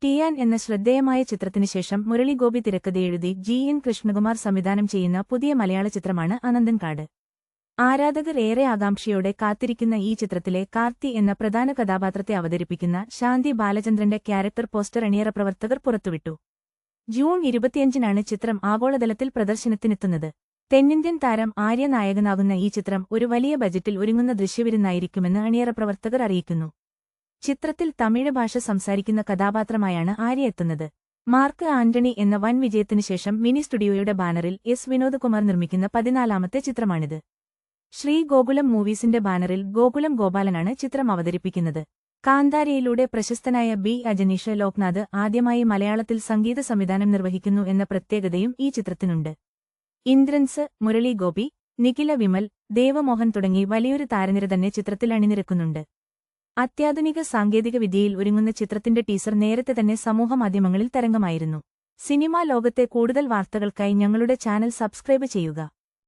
ടിയാൻ എന്ന ശ്രദ്ധേയമായ ചിത്രത്തിനു ശേഷം മുരളി ഗോപി തിരക്കഥയെഴുതി ജി.എൻ. കൃഷ്ണകുമാർ സംവിധാനം ചെയ്യുന്ന പുതിയ മലയാള ചിത്രമാണ് അനന്തൻകാട്. ആരാധകർ ഏറെ ആകാംക്ഷയോടെ കാത്തിരിക്കുന്ന ഈ ചിത്രത്തിലെ കാർത്തി എന്ന പ്രധാന കഥാപാത്രത്തെ അവതരിപ്പിക്കുന്ന ശാന്തി ബാലചന്ദ്രന്റെ ക്യാരക്ടർ പോസ്റ്റർ അണിയറ പ്രവർത്തകർ പുറത്തുവിട്ടു. ജൂൺ 25-നാണ് ചിത്രം ആഗോളതലത്തിൽ പ്രദർശനത്തിനെത്തുന്നത്. തെന്നിന്ത്യൻ താരം ആര്യ നായകനാകുന്ന ഈ ചിത്രം ഒരു വലിയ ബജറ്റിൽ ഒരുങ്ങുന്ന ദൃശ്യവിരുന്നായിരിക്കുമെന്ന് അണിയറ പ്രവർത്തകർ അറിയിക്കുന്നു. ചിത്രത്തിൽ തമിഴ് ഭാഷ സംസാരിക്കുന്ന കഥാപാത്രമായാണ് ആര്യ എത്തുന്നത്. മാർക്ക് ആന്റണി എന്ന വൻ വിജയത്തിനു ശേഷം മിനി സ്റ്റുഡിയോയുടെ ബാനറിൽ എസ് വിനോദ്കുമാർ നിർമ്മിക്കുന്ന 14-ാമത്തെ ചിത്രമാണിത്. ശ്രീ ഗോകുലം മൂവീസിന്റെ ബാനറിൽ ഗോകുലം ഗോപാലനാണ് ചിത്രം അവതരിപ്പിക്കുന്നത്. കാന്താരയിലൂടെ പ്രശസ്തനായ ബി. അജനീഷ് ലോക്നാഥ് ആദ്യമായി മലയാളത്തിൽ സംഗീത സംവിധാനം നിർവഹിക്കുന്നു എന്ന പ്രത്യേകതയും ഈ ചിത്രത്തിനുണ്ട്. ഇന്ദ്രൻസ്, മുരളി ഗോപി, നിഖില വിമൽ, ദേവമോഹൻ തുടങ്ങി വലിയൊരു താരനിര തന്നെ ചിത്രത്തിൽ അണിനിരക്കുന്നുണ്ട്. അത്യാധുനിക സാങ്കേതിക വിദ്യയിൽ ഒരുങ്ങുന്ന ചിത്രത്തിന്റെ ടീസർ നേരത്തെ തന്നെ സമൂഹമാധ്യമങ്ങളിൽ തരംഗമായിരുന്നു. സിനിമാ ലോകത്തെ കൂടുതൽ വാർത്തകൾക്കായി ഞങ്ങളുടെ ചാനൽ സബ്സ്ക്രൈബ് ചെയ്യുക.